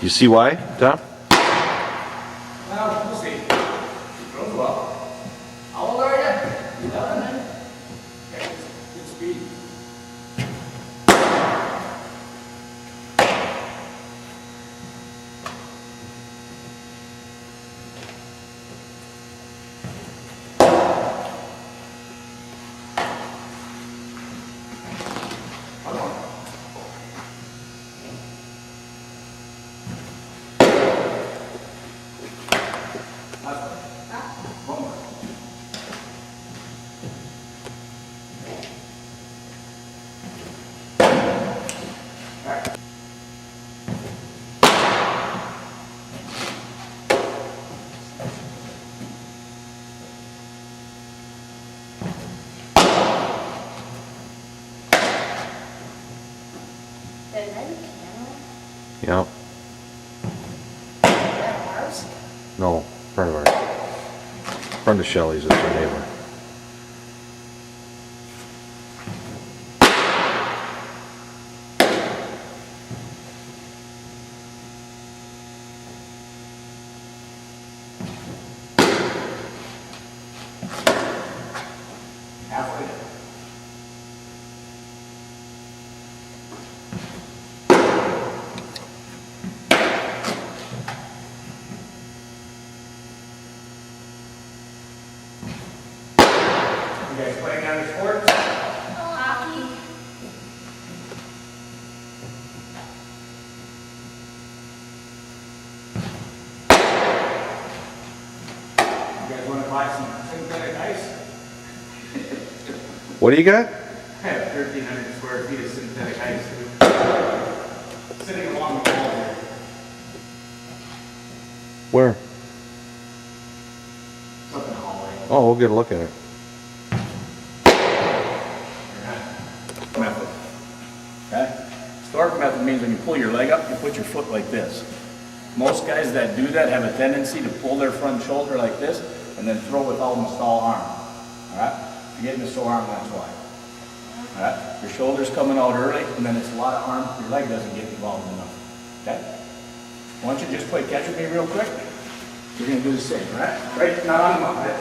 You see why, Tom? Well, we'll see. Throws well. How old are you? 11. Okay, good speed. Yeah. No, friend of ours. Friend of Shelley's, it's her neighbor. Halfway. You guys playing other sports? Hockey. You guys want to buy some synthetic ice? What do you got? I have 1,300 square feet of synthetic ice sitting along the wall here. Where? It's up in the hallway. Oh, we'll get a look at it. Method. Okay? Stork method means when you pull your leg up, you put your foot like this. Most guys that do that have a tendency to pull their front shoulder like this and then throw without an stall arm. Alright? If you get in the stall arm, that's why. Alright? Your shoulder's coming out early and then it's a lot of arm, your leg doesn't get involved enough. Okay? Why don't you just play catch with me real quick? You're going to do the same, right? Right? Not on the mount, right?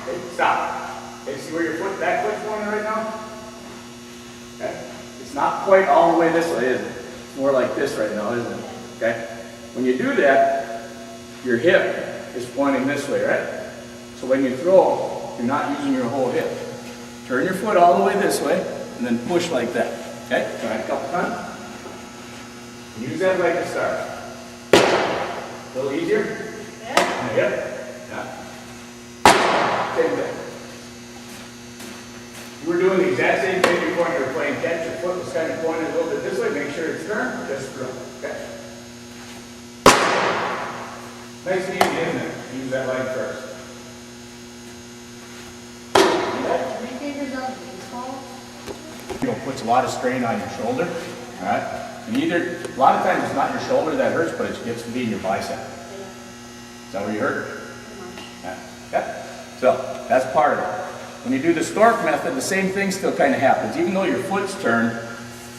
Okay, stop. Okay, see where your back foot's going right now? Okay? It's not quite all the way this way, is it? It's more like this right now, isn't it? Okay? When you do that, your hip is pointing this way, right? So when you throw, you're not using your whole hip. Turn your foot all the way this way, and then push like that. Okay? Try it a couple times. Use that leg to start. A little easier? Yeah. Yep. Yeah. Same thing. You were doing the exact same thing before you were playing catch. Your foot was kind of pointed a little bit this way. Make sure it's turned. Just throw. Okay. Nice and easy, isn't it? Use that leg first. Three fingers on baseball. You know, puts a lot of strain on your shoulder. All right. And a lot of times it's not your shoulder that hurts, but it gets to be in your bicep. Is that where you hurt? Yeah. Okay. So that's part of it. When you do the stork method, the same thing still kind of happens. Even though your foot's turned,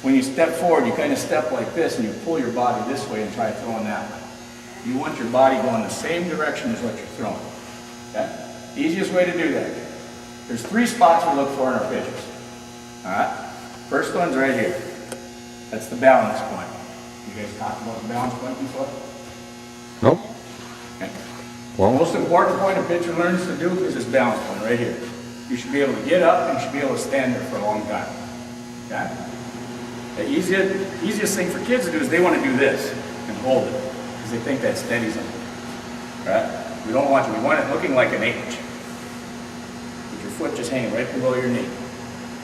when you step forward, you kind of step like this and you pull your body this way and try throwing that way. You want your body going the same direction as what you're throwing. Okay? Easiest way to do that. There's 3 spots we look for in our pitches. Alright? First one's right here. That's the balance point. You guys talked about the balance point before? Nope. Okay. Well, The most important point a pitcher learns to do is this balance point right here. You should be able to get up and you should be able to stand there for a long time. Okay? The easiest thing for kids to do is they want to do this and hold it because they think that steadies them. Right? We don't want you. We want it looking like an H. With your foot just hanging right below your knee.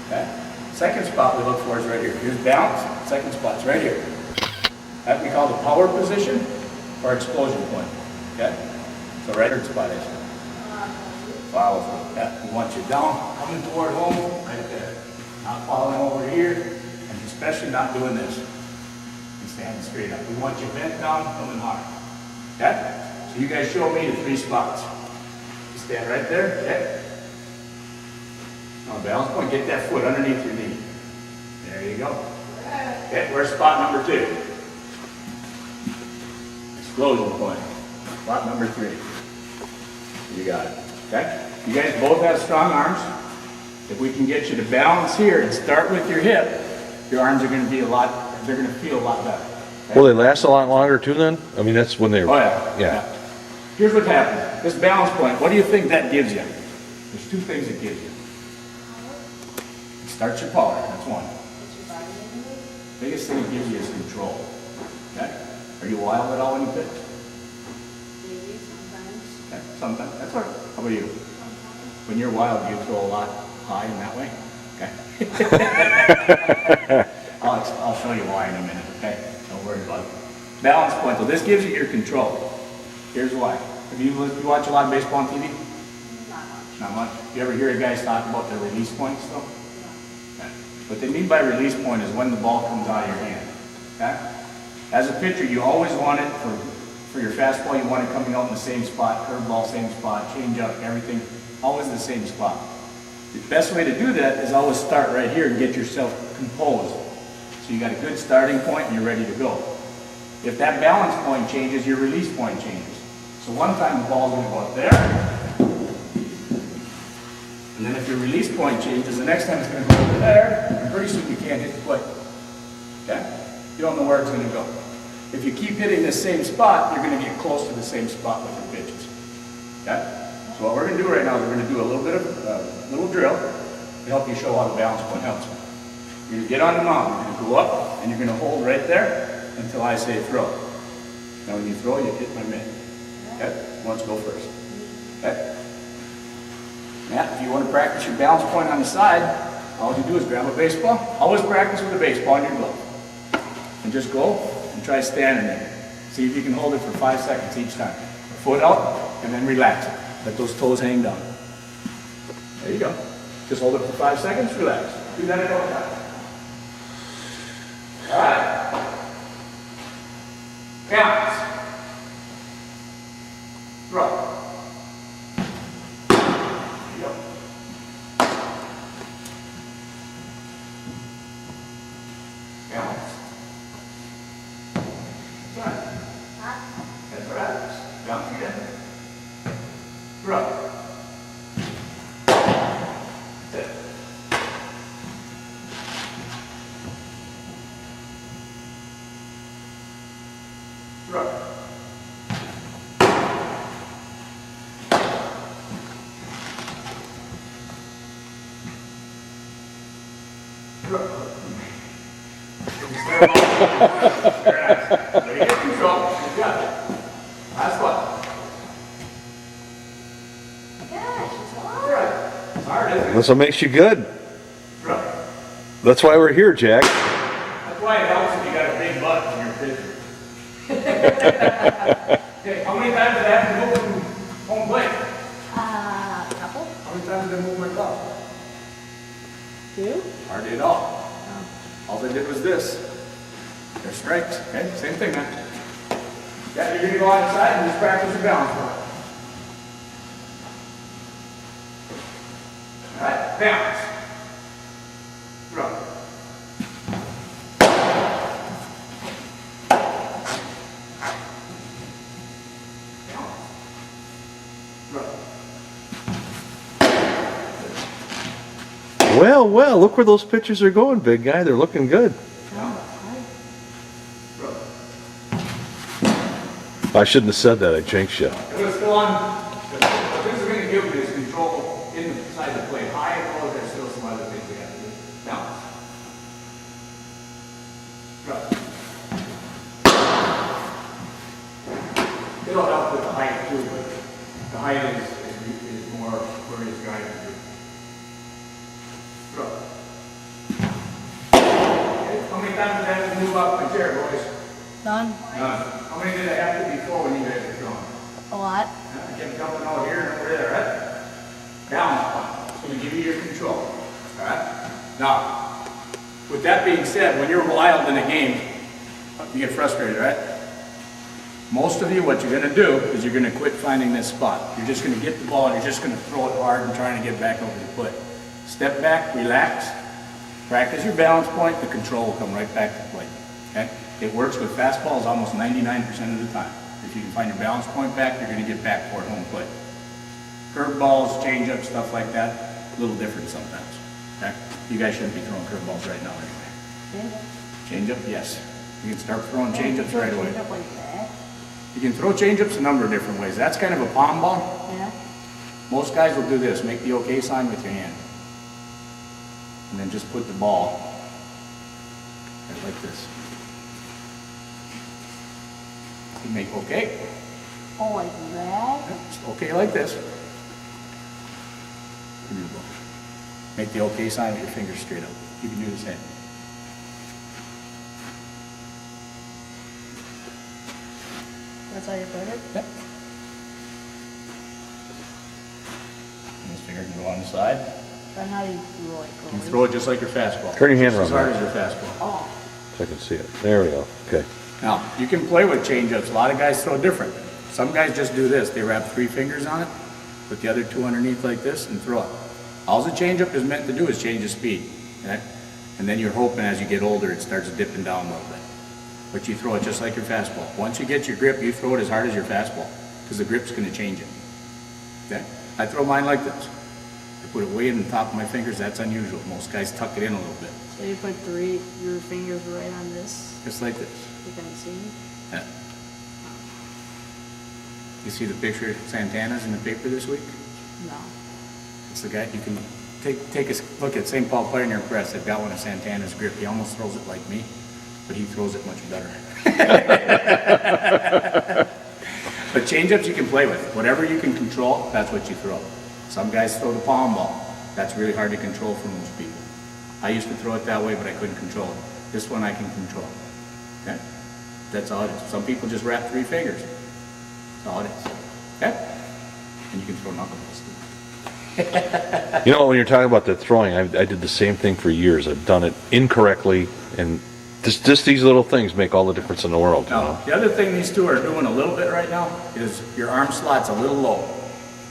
Okay? Second spot we look for is right here. Here's balance. Second spot's right here. That we call the power position or explosion point. Okay? So right here spot is follow through. Yeah, we want you down, coming toward home, right there. Not following over here, and especially not doing this. And standing straight up. We want you bent down, coming hard. Okay? So you guys show me the 3 spots. You stand right there, okay? Now balance point, get that foot underneath your knee. There you go. Okay, where's spot number 2? Explosion point. Spot number 3. You got it. Okay? You guys both have strong arms. If we can get you to balance here and start with your hip, your arms are going to be they're going to feel a lot better. Okay? Will they last a lot longer too then? I mean, that's when they Oh yeah. Yeah. Here's what happens. This balance point, what do you think that gives you? There's 2 things it gives you. It starts your power, that's one. Biggest thing it gives you is control. Okay? Are you wild at all when you pitch? Maybe sometimes. Okay, sometimes. That's all right. How about you? When you're wild, do you throw a lot high in that way? Okay. I'll show you why in a minute, okay? Don't worry about it. Balance point, though. This gives you your control. Here's why. Have you watch a lot of baseball on TV? Not much. Not much. You ever hear guys talk about their release points, though? Okay. What they mean by release point is when the ball comes out of your hand. Okay? As a pitcher, you always want it for your fastball, you want it coming out in the same spot, curveball, same spot, change up, everything, always the same spot. The best way to do that is always start right here and get yourself composed. So you got a good starting point and you're ready to go. If that balance point changes, your release point changes. So one time the ball's going to go up there, and then if your release point changes, the next time it's going to go over there, and pretty soon you can't hit the plate. Okay? You don't know where it's going to go. If you keep hitting the same spot, you're going to get close to the same spot with your pitches. Okay? So what we're going to do right now is we're going to do a little bit of a little drill to help you show how the balance point helps. You're going to get on the mound, you're going to go up, and you're going to hold right there until I say throw. Now when you throw, you hit my mitt. Okay? Who wants to go first? Okay? Matt, if you want to practice your balance point on the side, all you do is grab a baseball. Always practice with a baseball in your glove. And just go and try standing there. See if you can hold it for 5 seconds each time. Foot out, and then relax it. Let those toes hang down. There you go. Just hold it for 5 seconds, relax. Do that at all times. All right. Counts. Throw. There you go. Counts. That's right. That's right. Bounce again. Throw. That's it. Throw. Very nice. Very good control. Good job. Last one. Gosh, it's All hard. right. It's hard, isn't it? That's what makes you good. Throw. That's why we're here, Jack. That's why it helps if you got a big butt when you're pitching. Okay, how many times did I have to move from home plate? Couple? How many times did I move my glove? 2? Hardly at all. All I did was this. They're strikes. Okay, same thing, man. Yeah, you're gonna go outside and just practice your balance point. All right, balance. Throw. Balance. Throw. Well, well, look where those pitches are going, big guy. They're looking good. Throw. I shouldn't have said that. I jinxed you. It was still on. What this is going to give you is control inside the plate. High and low, there's still some other things we have to do. Balance. Throw. It'll help with the height too, but the height is more where he's guiding you. Throw. Okay, how many times did I have to move up my chair, boys? None. None. How many did I have to before when you guys were throwing? A lot. I kept jumping over here and over there, right? Balance point. It's going to give you your control. All right? Now, with that being said, when you're wild in a game, you get frustrated, right? Most of you, what you're going to do is you're going to quit finding this spot. You're just going to get the ball and you're just going to throw it hard and trying to get back over the plate. Step back, relax, practice your balance point, the control will come right back to play, okay? It works with fastballs almost 99% of the time. If you can find your balance point back, you're gonna get back toward home plate. Curveballs, changeups, stuff like that, a little different sometimes, okay? You guys shouldn't be throwing curveballs right now anyway. Changeup, yes. You can start throwing changeups right away. Change up like that. You can throw changeups a number of different ways. That's kind of a palm ball. Yeah. Most guys will do this, make the okay sign with your hand. And then just put the ball right like this. You make okay. Oh, like that. Just okay like this. Give me the ball. Make the okay sign with your fingers straight up. You can do the same. That's how you put it. Yep. And this finger can go on the side. And how do you throw it? You throw it just like your fastball. Turn your hand Just as around. hard as your fastball. Oh. So I can see it. There we go. Okay. Now, you can play with changeups. A lot of guys throw different. Some guys just do this. They wrap 3 fingers on it, put the other 2 underneath like this, and throw it. All the changeup is meant to do is change the speed, okay? And then you're hoping as you get older, it starts dipping down a little bit. But you throw it just like your fastball. Once you get your grip, you throw it as hard as your fastball, because the grip's gonna change it, okay? I throw mine like this. I put it way in the top of my fingers. That's unusual. Most guys tuck it in a little bit, So you put your fingers right on this. just like this. You can see. Yeah. You see the picture of Santana's in the paper this week? No. It's the guy, you can take a look at St. Paul Pioneer Press. They've got one of Santana's grip. He almost throws it like me, but he throws it much better. But changeups you can play with. Whatever you can control, that's what you throw. Some guys throw the palm ball. That's really hard to control for most people. I used to throw it that way, but I couldn't control it. This one I can control. Okay? That's all it is. Some people just wrap 3 fingers. That's all it is. Okay? And you can throw knuckleballs too. You know, when you're talking about the throwing, I did the same thing for years. I've done it incorrectly, and just these little things make all the difference in the world. You Now, know? the other thing these two are doing a little bit right now is your arm slot's a little low.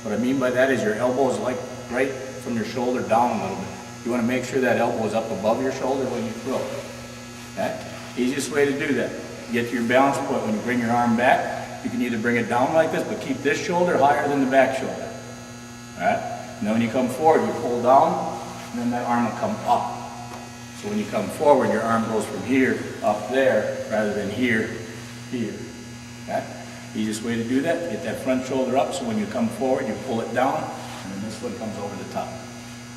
What I mean by that is your elbow is like right from your shoulder down a little bit. You want to make sure that elbow is up above your shoulder when you throw. Okay? Easiest way to do that. Get to your balance point when you bring your arm back. You can either bring it down like this, but keep this shoulder higher than the back shoulder. Alright? And then when you come forward, you pull down, and then that arm will come up. So when you come forward, your arm goes from here up there, rather than here, here. Okay? Easiest way to do that, get that front shoulder up, so when you come forward, you pull it down, and then this one comes over the top.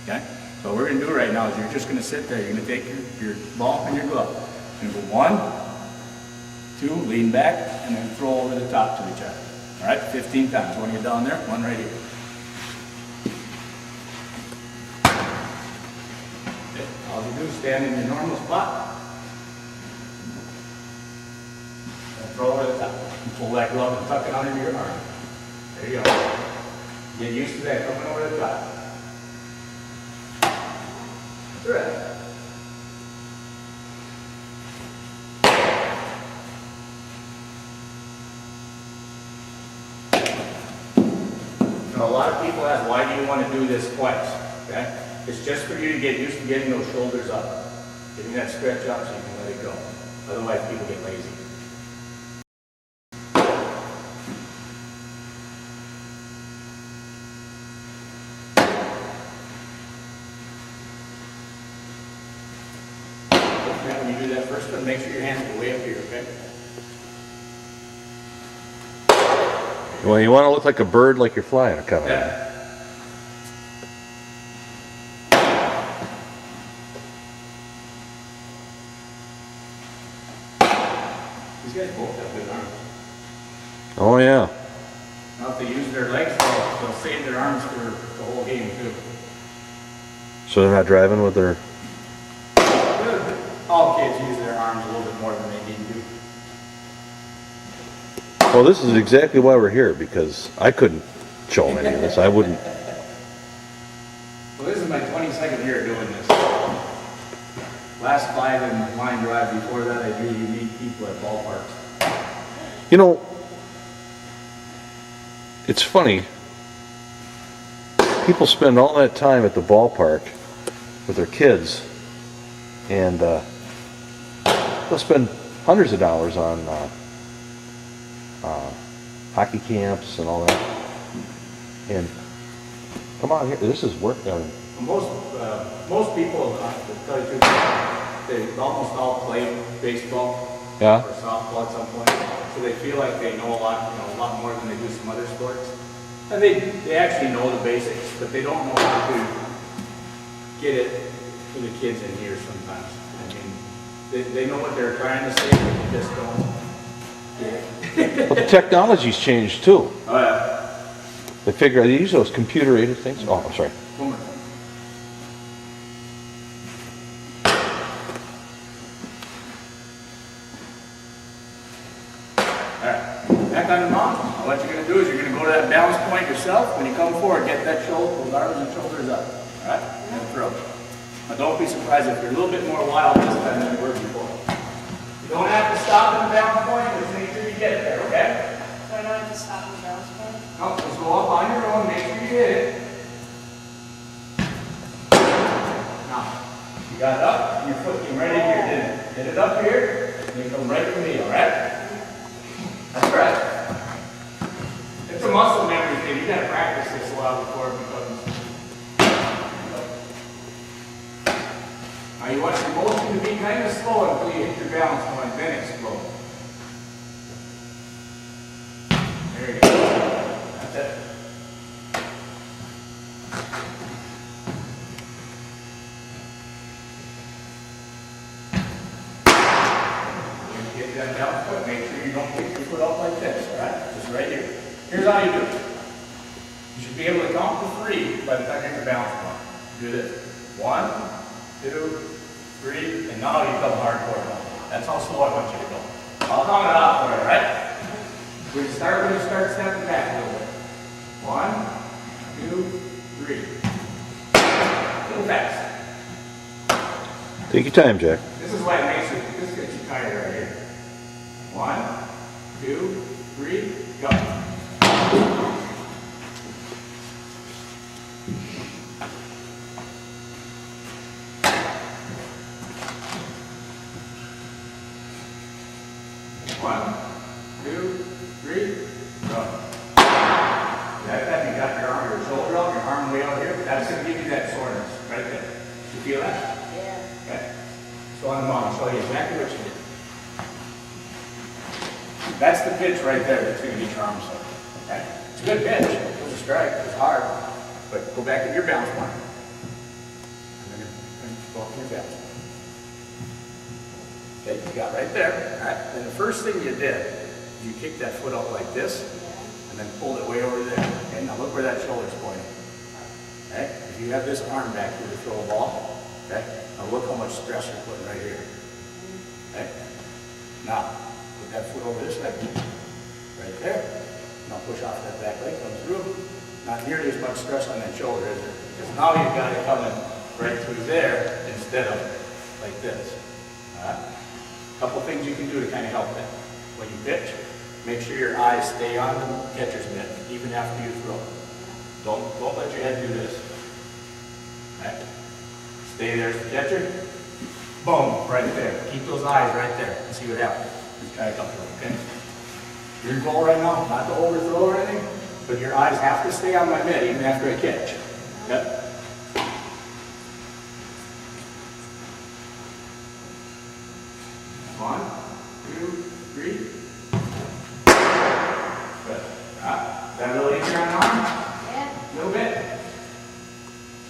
Okay? So what we're going to do right now is you're just going to sit there. You're going to take your ball and your glove. You're going to go 1, 2, lean back, and then throw over the top to each other. All right? 15 times. When you're down there, 1 right here. Okay. All you do is stand in your normal spot. And throw over the top. And pull that glove and tuck it under your arm. There you go. Get used to that coming over the top. That's right. Now, a lot of people ask, why do you want to do this twice? Okay? It's just for you to get used to getting those shoulders up. Getting that stretch up so you can let it go. Otherwise, people get lazy. Now, when you do that first one, make sure your hands are way up here, okay? Well, you want to look like a bird, like you're flying, kind of. Yeah. These guys both have good arms. Oh yeah. Now, if they use their legs, they'll save their arms for the whole game, too. So they're not driving with their. All kids use their arms a little bit more than they need to. Well, this is exactly why we're here, because I couldn't show them any of this. I wouldn't. Well, this is my 22nd year doing this. Last 5 in line drive. Before that, I usually meet people at ballparks. You know, it's funny. People spend all that time at the ballpark, with their kids, and they'll spend hundreds of dollars on hockey camps and all that. And come on here, this is work. Most people, to tell you the truth, they almost all play baseball Yeah. or softball at some point, so they feel like they know a lot, a lot more than they do some other sports. And they actually know the basics, but they don't know how to get it to the kids in here sometimes. I mean, they know what they're trying to say, but they just don't get it. But the technology's changed too. Oh yeah. They figure they use those computer-aided things. Oh, I'm sorry. One more. Alright, back on the mountain. What you're going to do is you're going to go to that balance point yourself. When you come forward, get that shoulder, those arms and shoulders up. Alright? And throw. Now don't be surprised if you're a little bit more wild this time than you were before. You don't have to stop in the balance point, just make sure you get there, okay? So I don't have to stop in the balance point? No, just go up on your own, make sure you hit it. Now, you got it up, and your foot came right in here, didn't it? Get it up here, and you come right to me, alright? That's right. It's a muscle memory thing. You gotta practice this a while before it becomes. Now you want your motion to be kind of slow until you hit your balance point, then explode. There you go. That's it. When you get to that balance point, make sure you don't pick your foot up like this, alright? Just right here. Here's how you do it. You should be able to count to 3 by the time you hit the balance point. Do this. 1, 2, 3, and now you come hardcore down. That's how slow I want you to go. I'll count it out for you, alright? We're going to start stepping back a little bit. 1, 2, 3. A little fast. Take your time, Jack. This is why it makes it, this gets you tired right here. 1, 2, 3, go. One, two, three, go. That time you got your arm, your shoulder out, your arm way out here, that's going to give you that soreness right there. You feel that? Yeah. Okay. So on the mountain, I'll show you exactly what you did. That's the pitch right there that's going to get your arms up. Okay? It's a good pitch. It was a strike. It was hard. But go back to your balance point. And then go up to your balance point. Okay, you got right there. All right. And the first thing you did, you kicked that foot out like this, and then pulled it way over there. Okay, now look where that shoulder's pointing. Okay, if you have this arm back here to throw a ball, okay, now look how much stress you're putting right here. Okay, now put that foot over this leg, right there. Now push off that back leg, comes through. Not nearly as much stress on that shoulder, is it? Because now you've got it coming right through there instead of like this. All right. Couple things you can do to kind of help that. When you pitch, make sure your eyes stay on the catcher's mitt, even after you throw. Don't let your head do this. Right? Stay there as the catcher. Boom, right there. Keep those eyes right there and see what happens. Just try to come through, okay? Your goal right now, not to overthrow or anything, but your eyes have to stay on my mitt even after I catch. Yep. One, two, three. Good. That a little easier on the arm? Yeah. A little bit.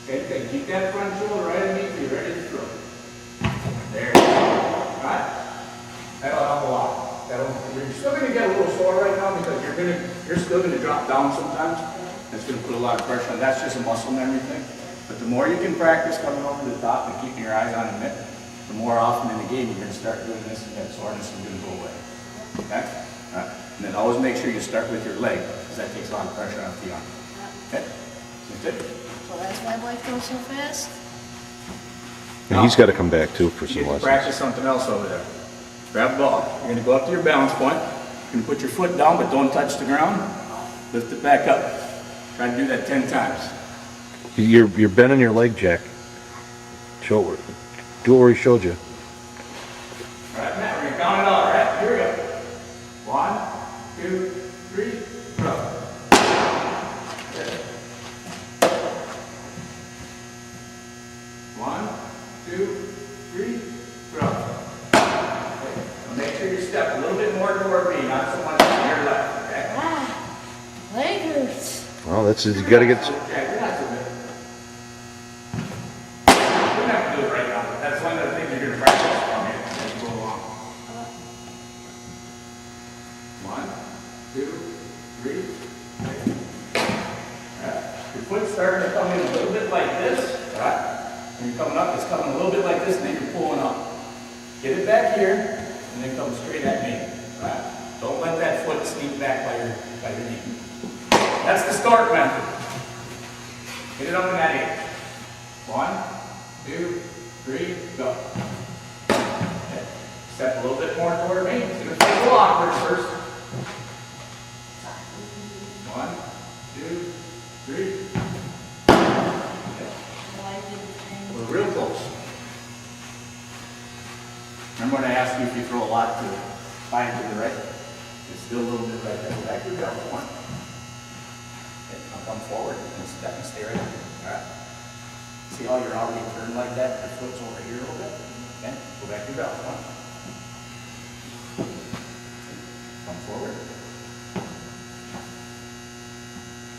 Okay, good. Keep that front shoulder right underneath you, ready to throw. There you go. Alright? That'll help a lot. You're still going to get a little sore right now because you're still going to drop down sometimes. That's going to put a lot of pressure on. That's just a muscle memory thing. But the more you can practice coming over the top and keeping your eyes on the mitt, the more often in the game you're going to start doing this and that soreness is going to go away. Okay? All right. And then always make sure you start with your leg because that takes a lot of pressure off the arm. Okay? That's it. So that's why life goes so fast? And he's got to come back too for You some get to lessons. practice something else over there. Grab a ball. You're going to go up to your balance point. You're going to put your foot down, but don't touch the ground. Lift it back up. Try to do that 10 times. You're bending your leg, Jack. Show it. Do what he showed you. All right, Matt, we're gonna count it out, all right? Here we go. 1, 2, 3, go. Good. 1, 2, 3, go. Okay. Now make sure you step a little bit more toward me, not so much to your left, okay? Ah, leg hurts. Well, that's, you gotta get, Okay, you're not so good. You don't have to do it right now. That's one of the things you're gonna practice from here as you go along. 1, 2, 3. Alright. Your foot's starting to come in a little bit like this. Alright. When you're coming up, it's coming a little bit like this, and then you're pulling up. Get it back here, and then come straight at me. Alright. Don't let that foot sneak back by your knee. That's the start method. Get it up in that edge. 1, 2, 3, go. Okay. Step a little bit more toward me. It's going to feel a little awkward first. 1, 2, 3. Okay. We're real close. Remember when I asked you if you throw a lot to the back to the right? It's still a little bit right there. Go back to the other one. Okay, now come forward and step and stay right there. All right. See how you're already turned like that? Your foot's over here a little bit. Okay, go back to your belt. One. Come forward.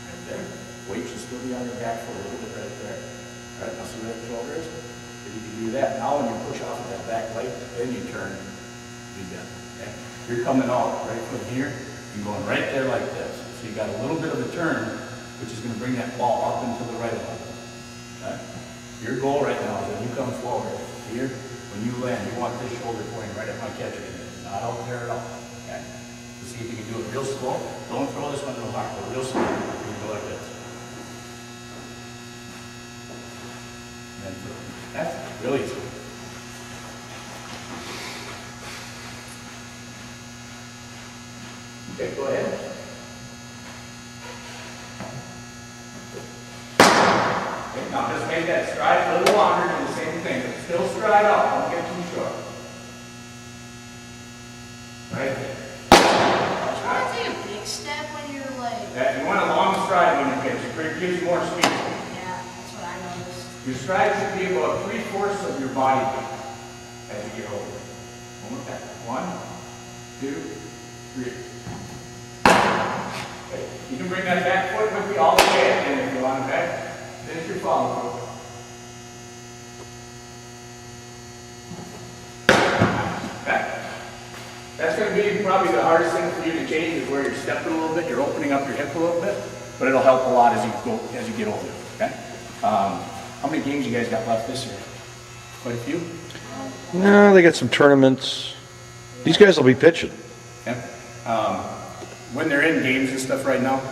Right there. Weight should still be on your back foot a little bit right there. All right, now see where the shoulder is? If you can do that, now when you push off of that back leg, then you turn. Do that. Okay? You're coming out right from here. You're going right there like this. So you got a little bit of a turn, which is going to bring that ball up into the right leg. Okay? Your goal right now is when you come forward here, when you land, you want this shoulder pointing right at my catcher. Not out there at all. Okay? So see if you can do it real slow. Don't throw this one real hard, but real slow. You can go like this. And then throw. That's really easy. Okay, go ahead. Okay, now just make that stride a little longer, do the same thing, but still stride out, don't get too short. Right there. Try to take a big step when you're like, You want a long stride when you pitch, it gives you more speed. yeah, that's what I noticed. Your stride should be about 3/4 of your body weight as you get older. One more time. 1, 2, 3. Okay. You can bring that back foot with you all the way in if you want, okay? Finish your follow through. Okay. That's going to be probably the hardest thing for you to change is where you're stepping a little bit, you're opening up your hip a little bit, but it'll help a lot as you get older. Okay. How many games you guys got left this year? Quite a few? no, they got some tournaments. These guys will be pitching. Yeah. When they're in games and stuff right now,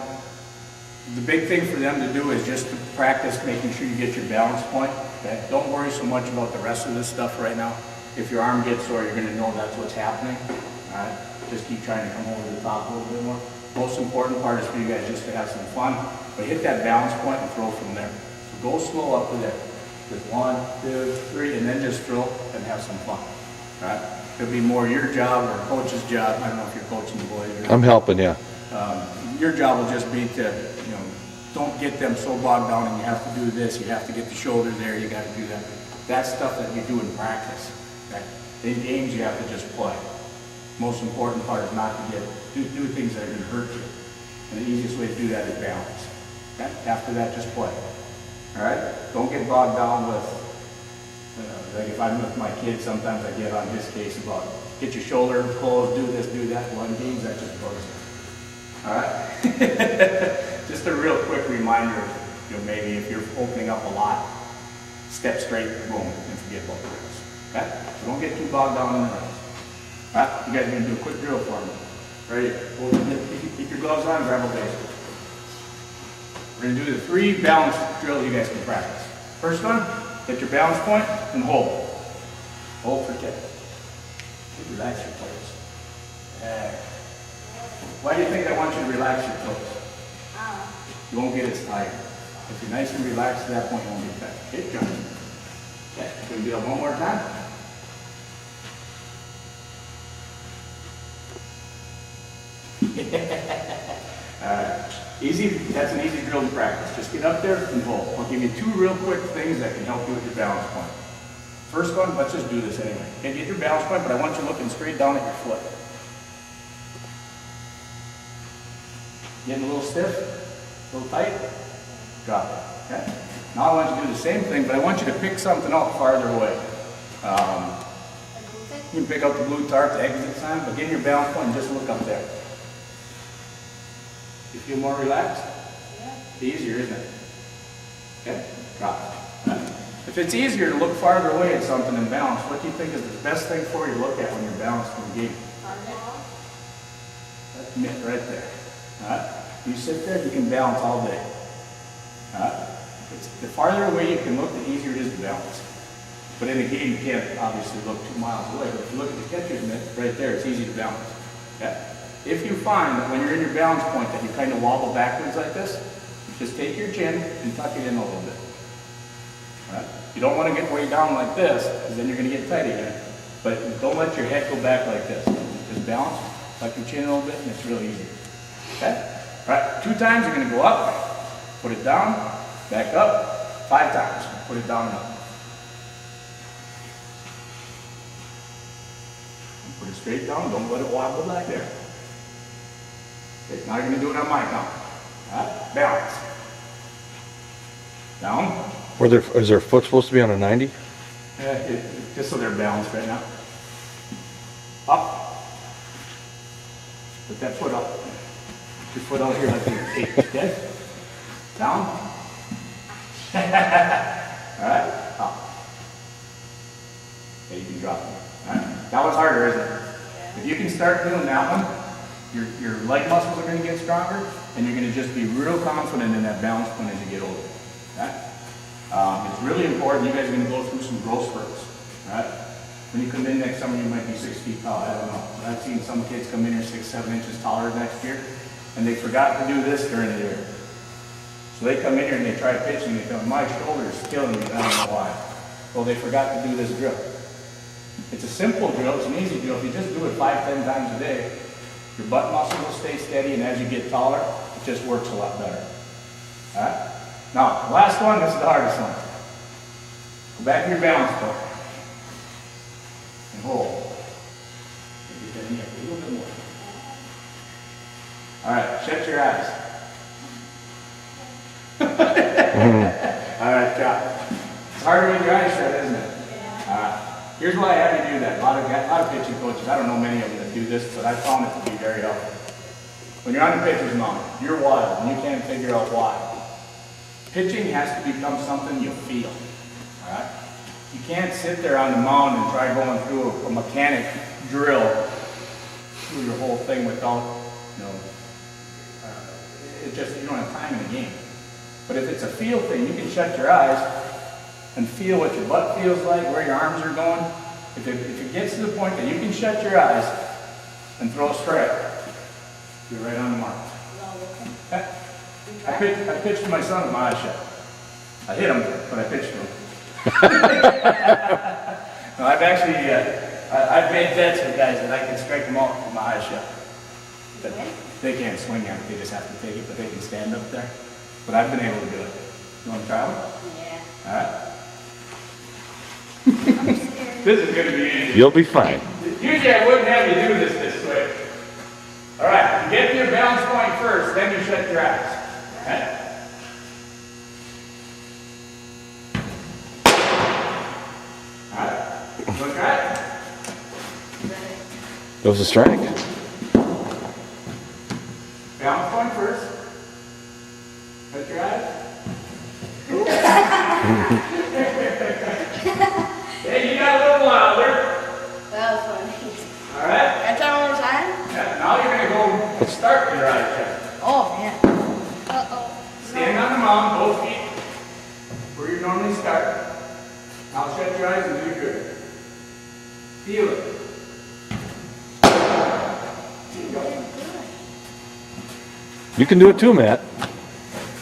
the big thing for them to do is just to practice making sure you get your balance point. Okay? Don't worry so much about the rest of this stuff right now. If your arm gets sore, you're going to know that's what's happening. All right? Just keep trying to come over the top a little bit more. Most important part is for you guys just to have some fun, but hit that balance point and throw from there. So go slow up to there. Just 1, 2, 3, and then just throw and have some fun. All right? It'll be more your job or coach's job. I don't know if you're coaching the boys or not. I'm helping, yeah. Your job will just be to, don't get them so bogged down and you have to do this, you have to get the shoulder there, you got to do that. That's stuff that you do in practice. Okay? In games, you have to just play. Most important part is not to do things that are going to hurt you. And the easiest way to do that is balance. Okay? After that, just play. All right? Don't get bogged down with, like if I'm with my kids, sometimes I get on his case about get your shoulder closed, do this, do that. Well, in games, that just bugs me. All right? Just a real quick reminder, maybe if you're opening up a lot, step straight, boom, and forget about the rest. Okay? So don't get too bogged down in the rest. All right? You guys are going to do a quick drill for me. Ready? Keep your gloves on, grab a base. We're going to do the 3 balance drills you guys can practice. First one, hit your balance point and hold. Hold for 10. Relax your toes. Why do you think I want you to relax your toes? You won't get as tired. If you're nice and relaxed at that point, you won't get tired. Okay, John. Okay. Do that one more time. Alright, easy, that's an easy drill to practice. Just get up there and pull. I'll give you two real quick things that can help you with your balance point. First one, let's just do this anyway. Okay, get your balance point, but I want you looking straight down at your foot. Getting a little stiff, a little tight, drop it, okay? Now I want you to do the same thing, but I want you to pick something up farther away. You can pick up the blue tarp, the exit sign, but get your balance point and just look up there. You feel more relaxed? Yeah. Easier, isn't it? Okay, drop it. Right. If it's easier to look farther away at something than balance, what do you think is the best thing for you to look at when you're balanced in the game? That mitt right there. All right. You sit there, you can balance all day. All right. The farther away you can look, the easier it is to balance. But in a game, you can't obviously look 2 miles away. But if you look at the catcher's mitt, right there, it's easy to balance. Okay? If you find that when you're in your balance point that you kind of wobble backwards like this, just take your chin and tuck it in a little bit. All right? You don't want to get way down like this, because then you're going to get tight again. But don't let your head go back like this. Just balance, tuck your chin a little bit, and it's real easy. Okay? All right, 2 times you're going to go up, put it down, back up, 5 times, put it down and up. Put it straight down, don't let it wobble back there. Okay, now you're going to do it on my count. All right, balance. Down. Is their foot supposed to be on a 90? Just so they're balanced right now. Up. Put that foot up. Put your foot out here like you're 8, okay? Down. All right, up. Okay, you can drop it. All right, that one's harder, isn't it? If you can start doing that one, your leg muscles are going to get stronger, and you're going to just be real confident in that balance point as you get older. Okay? It's really important. You guys are going to go through some growth spurts. Right? When you come in next summer, you might be 6 feet tall. I don't know. But I've seen some kids come in here 6, 7 inches taller next year, and they forgot to do this during the year. So they come in here and they try pitching, and they go, my shoulder's killing me, and I don't know why. Well, they forgot to do this drill. It's a simple drill. It's an easy drill. If you just do it 5, 10 times a day, your butt muscle will stay steady, and as you get taller, it just works a lot better. All right? Now, the last one, this is the hardest one. Go back to your balance point. And hold. Get that in here a little bit more. All right, shut your eyes. All right, drop. It's harder with your eyes shut, isn't it? All right. Here's why I have you do that. A lot of pitching coaches, I don't know many of them that do this, but I found it to be very helpful. When you're on the pitcher's mound, you're wild, and you can't figure out why. Pitching has to become something you feel. All right? You can't sit there on the mound and try going through a mechanic drill through your whole thing without, it just, you don't have time in the game. But if it's a feel thing, you can shut your eyes and feel what your butt feels like, where your arms are going. If it gets to the point that you can shut your eyes and throw a strike, you're right on the mark. Okay? I pitched to my son with my eyes shut. I hit him, but I pitched to him. No, I've actually, I've made bets with guys that I can strike them out with my eyes shut. But they can't swing at it, they just have to take it, but they can stand up there. But I've been able to do it. You want to try one? Yeah. All right. This is going to be easy. You'll be fine. Usually I wouldn't have you do this way. All right, you get to your balance point first, then you shut your eyes. Okay? All right, you want to try it? That was a strike. Balance point first. Shut your eyes. Hey, you got a little wilder. That was funny. All right? Can I try one more time? Yeah, now you're going to go start your eyes shut. Oh, man. Uh-oh. Stand on the mound, both feet, where you normally start. Now shut your eyes and do good. Feel it. You can do it too, Matt.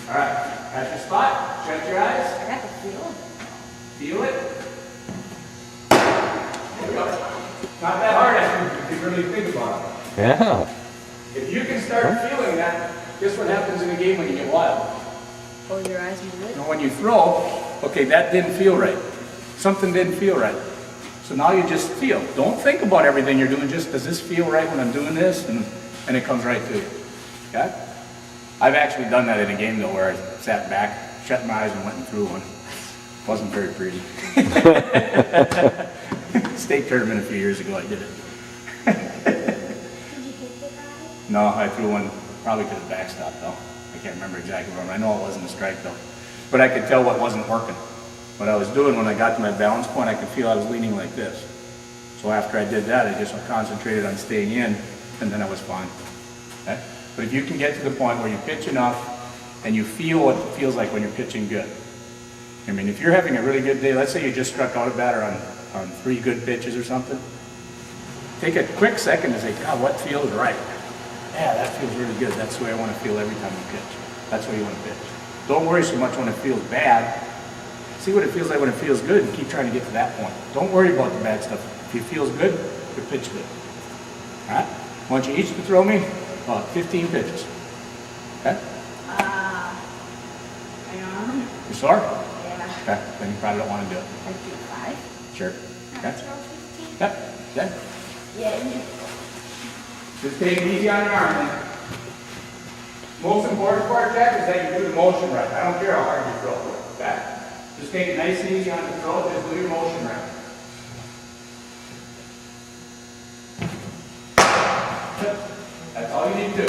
All right, at your spot, shut your eyes, I got the feel. feel it. Not that hard, I think, if you really think about it. Yeah. If you can start feeling that, guess what happens in a game when you get wild? Oh, your eyes move it? You know, when you throw, okay, that didn't feel right. Something didn't feel right. So now you just feel. Don't think about everything you're doing, just does this feel right when I'm doing this? And it comes right to you. Okay? I've actually done that in a game though, where I sat back, shut my eyes and went and threw one. Wasn't very pretty. State tournament a few years ago, I did it. Did you hit the guy? No, I threw one probably to the backstop though. I can't remember exactly where. I know it wasn't a strike though. But I could tell what wasn't working. What I was doing when I got to my balance point, I could feel I was leaning like this. So after I did that, I just concentrated on staying in, and then I was fine. Okay? But if you can get to the point where you pitch enough and you feel what it feels like when you're pitching good. I mean, if you're having a really good day, let's say you just struck out a batter on 3 good pitches or something, take a quick second to say, God, what feels right? Yeah, that feels really good. That's the way I want to feel every time you pitch. That's the way you want to pitch. Don't worry so much when it feels bad. See what it feels like when it feels good and keep trying to get to that point. Don't worry about the bad stuff. If it feels good, you pitch good. All right? I want you each to throw me 15 pitches. Okay? I know. You sore? Yeah. Okay, then you probably don't want to do it. I do 5. Sure. I Okay? throw 15. Yep. Good. Yeah. Just take it easy on your arm then. Most important part, Jack, is that you do the motion right. I don't care how hard you throw. Okay? Just take it nice and easy on the throw, just do your motion right. That's all you need to do.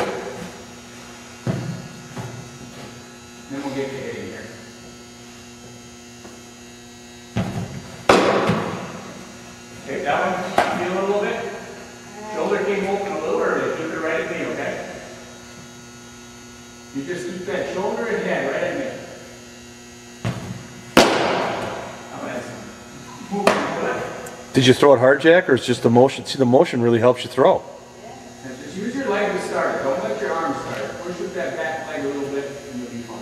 Then we'll get you hitting here. Okay, that one, feel it a little bit. Shoulder came open a little early, keep it right at me, okay? You just keep that shoulder and head right at me. Did you throw it hard, Jack, or is just the motion? See, the motion really helps you throw. And just use your leg to start. Don't let your arm start. Push with that back leg a little bit and you'll be fine.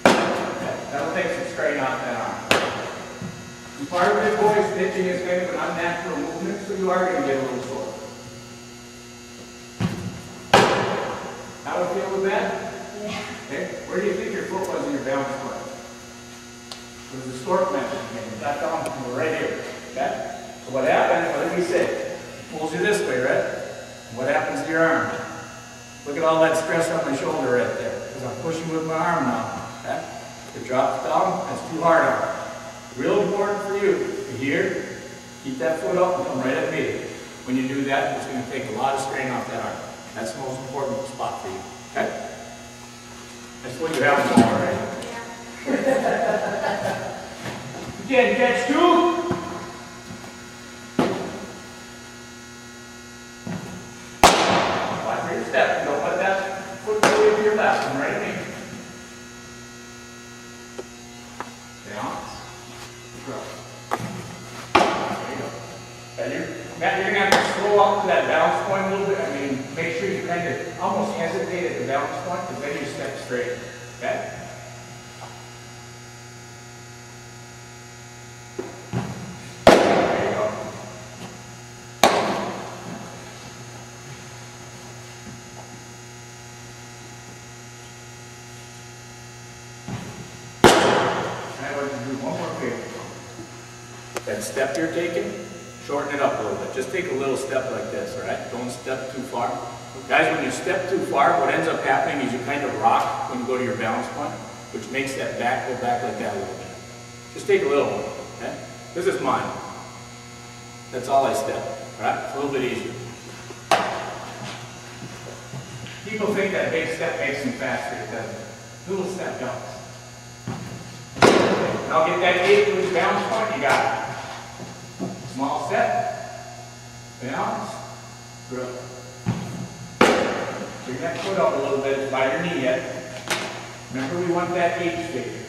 Okay. That'll take some strain off that arm. And part of it, boys, pitching is kind of an unnatural movement, so you are going to get a little sore. How do you feel with that? Yeah. Okay. Where do you think your foot was in your balance point? It was the stork method again. Back down, right here. Okay? So what happens, what did we say? Pulls you this way, right? What happens to your arm? Look at all that stress on my shoulder right there. Because I'm pushing with my arm now. Okay? It drops down, that's too hard on it. Real important for you to here, keep that foot up and come right at me. When you do that, it's going to take a lot of strain off that arm. That's the most important spot for you. Okay? That's what you have in the ball, right? Again, catch 2. Watch where you're stepping. Don't let that foot go away to your left. Come right at me. Down. There you go. Matt, you're going to have to slow up to that balance point a little bit. I mean, make sure you kind of almost hesitate at the balance point, because then you step straight. Okay? There you go. I want you to do one more favor. That step you're taking, shorten it up a little bit. Just take a little step like this, all right? Don't step too far. Guys, when you step too far, what ends up happening is you kind of rock when you go to your balance point, which makes that back go back like that a little bit. Just take a little one, okay? This is mine. That's all I step, all right? It's a little bit easier. People think that big step makes them faster. It doesn't. Little step helps. Now get that gate to the balance point, you got it. Small step, balance, throw. Bring that foot up a little bit by your knee yet. Remember, we want that H figure.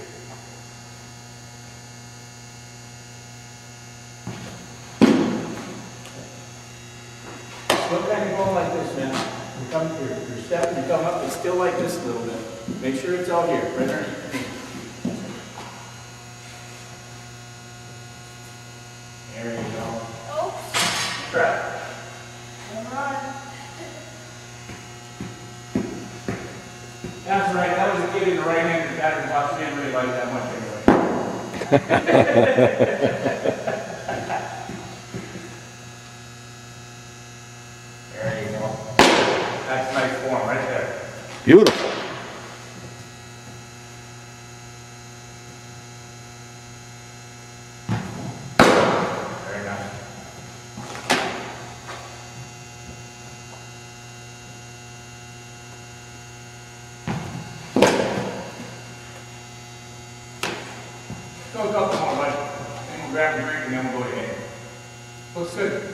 Look kind of going like this now. You come to your step and you come up, it's still like this a little bit. Make sure it's out here, right underneath your knee. There you go. Oh. Try. That's right, that was a kid in the right-handed batting box, we didn't really like that much anyway. There you go. That's nice form right there. Beautiful. Very nice. Go a couple more, buddy. Then we'll grab a drink and then we'll go to bed. Looks good.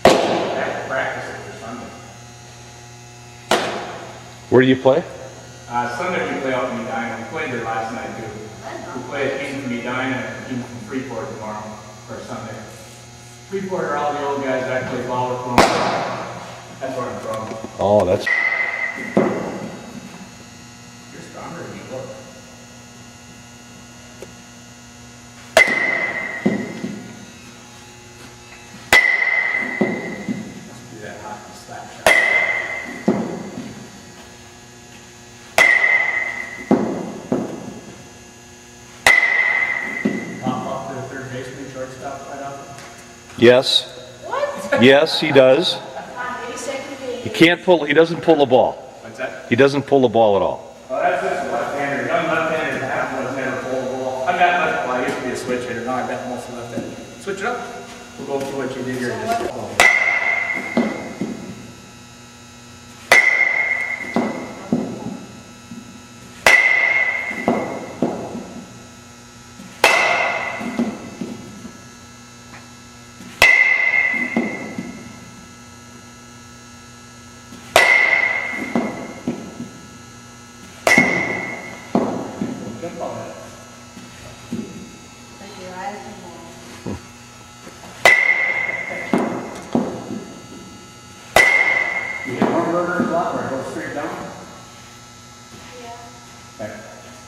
Practice it for Sunday. Where do you play? Sunday we play out in Medina. We played there last night too. We play a team from Medina and a team from Freeport tomorrow for Sunday. Freeport are all the old guys that play ball with them. That's where I'm from. Oh, that's, You're stronger than you look. Must be that hot slap shot. Pop up to the third baseman, shortstop quite often. yes, What? yes, he does. On 82nd He page. can't pull, he doesn't pull the ball. What's that? He doesn't pull the ball at all. Well, that's just a left-hander. Young left-handers have ones never pull the ball. I got left, well, I used to be a switch hitter. Now I bet most left-handed. Switch it up. We'll go through what you did here. So Just- what- Jump on that. Like your eyes and more. You hit one burner a lot where it goes straight down? Yeah. Okay.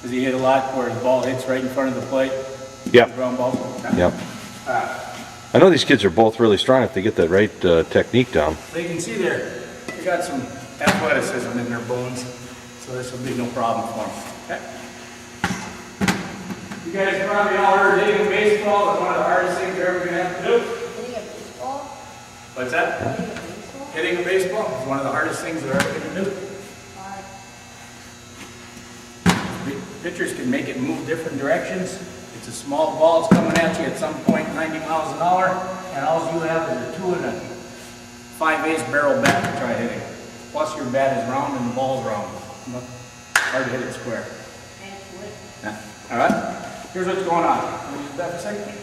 Does he hit a lot where the ball hits right in front of the plate? Yep, Ground ball? Okay. yep. Alright. I know these kids are both really strong if they get that right technique down. So you can see there, they got some athleticism in their bones, so this will be no problem for them. Okay? You guys probably all heard hitting a baseball is one of the hardest things you're ever gonna have to do. Hitting a baseball? What's that? Hitting a baseball? Hitting a baseball is one of the hardest things they're ever gonna do. Hard. Pitchers can make it move different directions. It's a small ball, it's coming at you at some point 90 miles an hour, and all you have is a 2 and a 5/8 barrel bat to try hitting. Plus your bat is round and the ball's round. Hard to hit it square. And wood. Yeah. All right, here's what's going on. Let me use that for a second.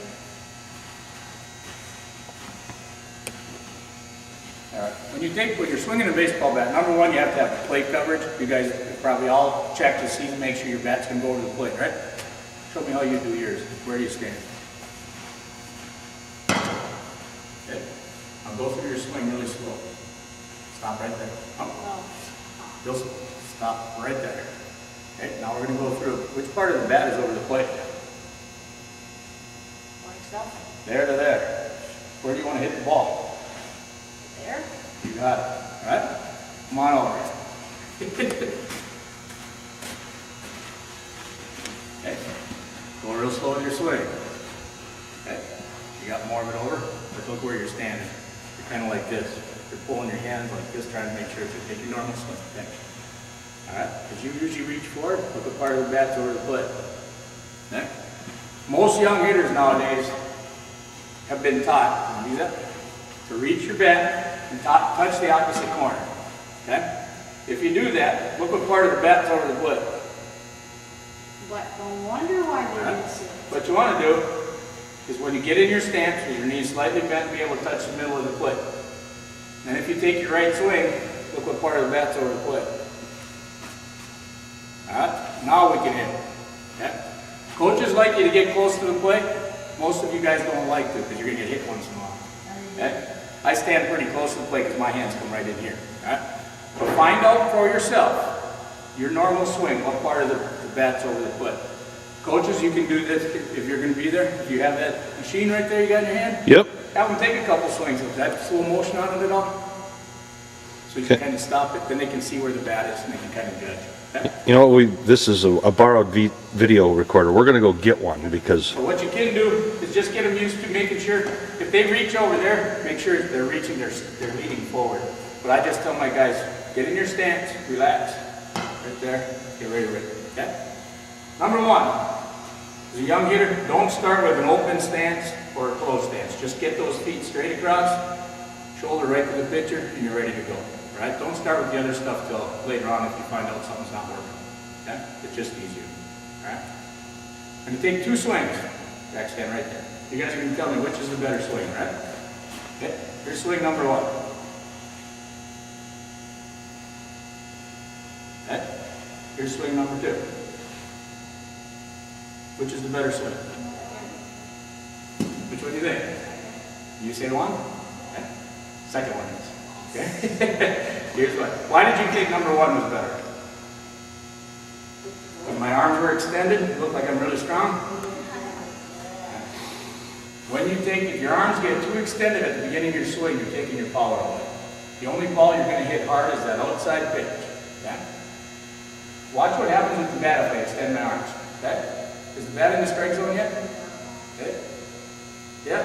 All right, when you're swinging a baseball bat, number one, you have to have plate coverage. You guys have probably all checked to see to make sure your bats can go to the plate, right? Show me how you do yours. Where do you stand? Okay. Now go through your swing really slow. Stop right there. Up. No. You'll stop right there. Okay, now we're gonna go through. Which part of the bat is over the plate? Like stuff. There to there. Where do you want to hit the ball? There. You got it. All right? Come on over. Okay. Go real slow with your swing. Okay. You got more of it over? But look where you're standing. You're kind of like this. You're pulling your hands like this, trying to make sure to take your normal swing. Okay. All right. As you usually reach forward, look what part of the bat's over the plate. Okay. Most young hitters nowadays have been taught, do that, to reach your bat and touch the opposite corner. Okay? If you do that, look what part of the bat's over the plate. But no wonder why they Alright. didn't see it. What you want to do is when you get in your stance with your knees slightly bent, be able to touch the middle of the plate. And if you take your right swing, look what part of the bat's over the plate. Alright? Now we can hit. Okay? Coaches like you to get close to the plate. Most of you guys don't like to because you're going to get hit once in a while. Okay? I stand pretty close to the plate because my hands come right in here. All right? But find out for yourself, your normal swing, what part of the bat's over the foot. Coaches, you can do this if you're going to be there. If you have that machine right there you got in your hand, Yep. have them take a couple swings. Is that slow motion on it at all? So you can Okay. kind of stop it, then they can see where the bat is and they can kind of judge. Okay? You know, this is a borrowed video recorder. We're gonna go get one because, So what you can do is just get them used to making sure, if they reach over there, make sure they're reaching, they're leaning forward. But I just tell my guys, get in your stance, relax, right there, get ready to rip, okay? Number one, as a young hitter, don't start with an open stance or a closed stance. Just get those feet straight across, shoulder right to the pitcher, and you're ready to go, right? Don't start with the other stuff till later on if you find out something's not working, okay? It's just easier, all right? I'm gonna take 2 swings. Back stand right there. You guys are gonna tell me which is the better swing, right? Okay, here's swing number 1. Okay, here's swing number 2. Which is the better swing? Which one do you think? You say one? Okay. Second one is. Okay? Here's what. Why did you think number 1 was better? When my arms were extended, it looked like I'm really strong. When you take, if your arms get too extended at the beginning of your swing, you're taking your power away. The only ball you're going to hit hard is that outside pitch. Okay? Watch what happens with the bat if I extend my arms. Okay? Is the bat in the strike zone yet? Okay? Yep.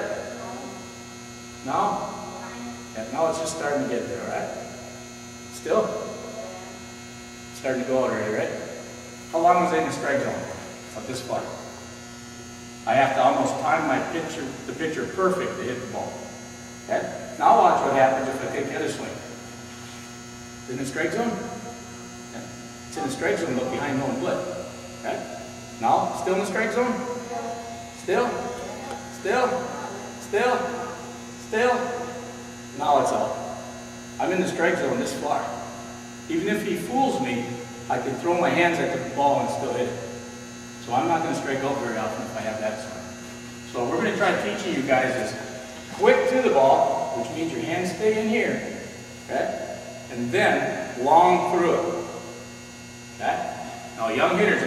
Now? Yeah, now it's just starting to get there, right? Still? Starting to go out already, right? How long was I in the strike zone? About this far. I have to almost time the pitcher perfect to hit the ball. Okay? Now watch what happens if I take the other swing. It's in the strike zone? Okay. It's in the strike zone, look behind home plate. Okay? Now, still in the strike zone? Still? Still? Still? Still? Now it's out. I'm in the strike zone this far. Even if he fools me, I can throw my hands at the ball and still hit it. So I'm not going to strike out very often if I have that swing. So what we're going to try teaching you guys is quick to the ball, which means your hands stay in here, okay? And then long through it, okay? Now young hitters,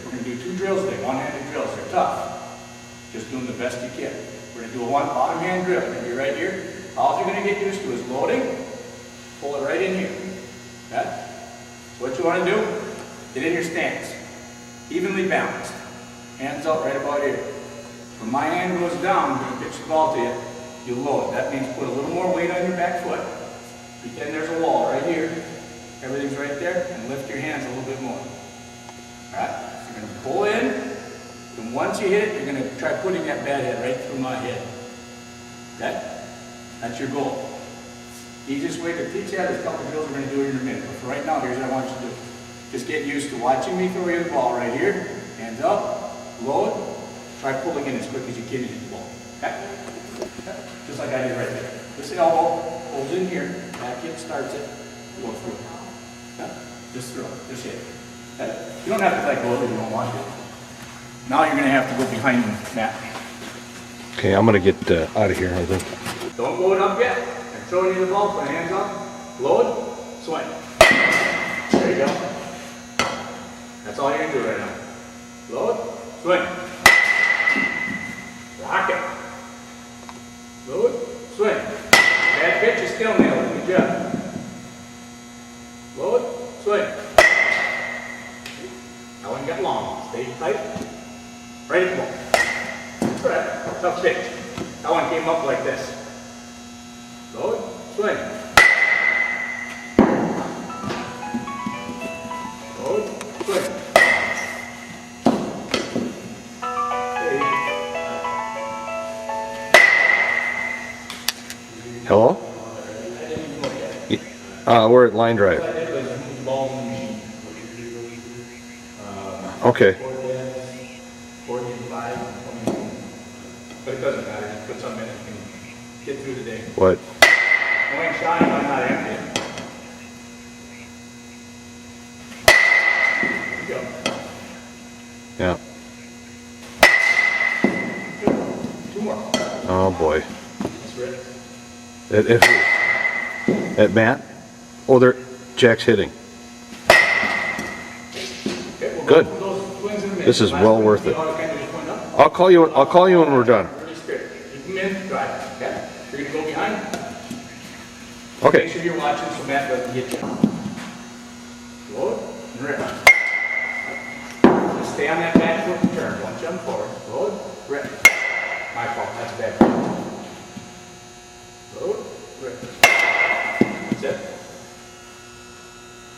we're going to do 2 drills today, one-handed drills. They're tough. Just doing the best you can. We're going to do a bottom hand drill. It's going to be right here. All you're going to get used to is loading, pull it right in here, okay? So what you want to do, get in your stance. Evenly balanced. Hands out right about here. When my hand goes down, I'm going to pitch the ball to you. You load. That means put a little more weight on your back foot. Pretend there's a wall right here. Everything's right there. And lift your hands a little bit more. Alright? So you're going to pull in. And once you hit it, you're going to try putting that bat head right through my head. Okay? That's your goal. Easiest way to teach that is a couple drills we're going to do it in a minute. But for right now, here's what I want you to do. Just get used to watching me throw you the ball right here. Hands up, load. Try pulling in as quick as you can into the ball. Okay? Just like I did right there. This elbow holds in here, back hip starts it, go through. Okay? Just throw, just hit. Okay? You don't have to let go if you don't want to. Now you're going to have to go behind the mat. okay, I'm gonna get out of here, I think. Don't load up yet. I'm throwing you the ball, put hands up, load, swing. There you go. That's all you're going to do right now. Load, swing. Rock it. Load, swing. Bad pitch, you still nailed it. Good job. Load, swing. That one got long. Stay tight. Right at the ball. That's right. Tough pitch. That one came up like this. Load, swing. Load, swing. Hello? We're at Line Drive. Okay. But it doesn't matter, just put something in it and get through the day. What? Going shy, I'm not empty. There you go. Yeah. Good. 2 more. Oh boy. That's right. At who? At Matt? Oh, Jack's hitting. Okay, we'll Good. go through those swings in a minute. This is Last well one, worth see it. how kind of just went up? I'll call you when we're done. Pretty straight. Keep them in, drive, okay? You're gonna go behind. Make Okay. sure you're watching so Matt doesn't get you. Load and rip. Just stay on that back foot and turn. Don't jump forward. Load, rip. My fault, that's bad. Load, rip. That's it.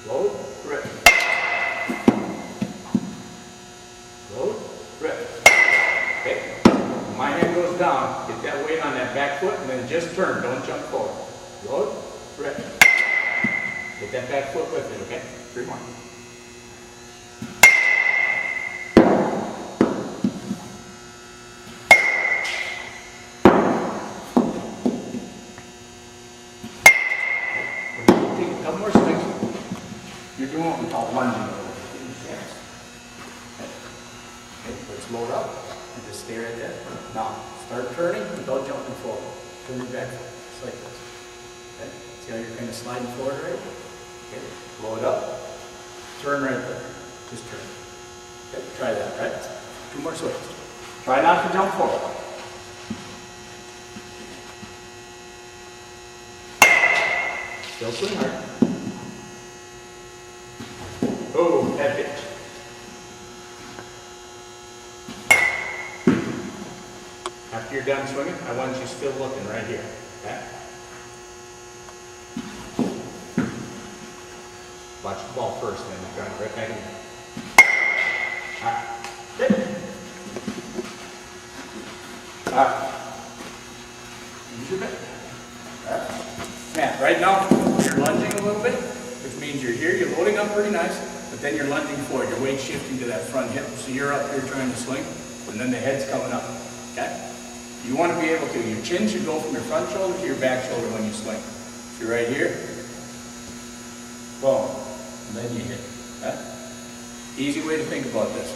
Load, rip. Load, rip. Okay. When my hand goes down, get that weight on that back foot and then just turn. Don't jump forward. Load, rip. Get that back foot with it, okay? 3 more. Take a couple more swings. You're doing what we call lunging. Okay, let's load up and just stay right there. Now, start turning without jumping forward. Turn your back foot, just like this. Okay, see how you're kind of sliding forward, right? Okay, load up, turn right there. Just turn. Okay, try that, right? 2 more swings. Try not to jump forward. Still swing hard. Oh, that pitch. After you're done swinging, I want you still looking right here, okay? Watch the ball first, and then you're trying right back in there. All right. Good. All right. Use your bit. All right. Now, right now, you're lunging a little bit, which means you're here, you're loading up pretty nice, but then you're lunging forward. Your weight's shifting to that front hip, so you're up here trying to swing, and then the head's coming up, okay? You want to be able to, your chin should go from your front shoulder to your back shoulder when you swing. So you're right here, boom, and then you hit, okay? Easy way to think about this,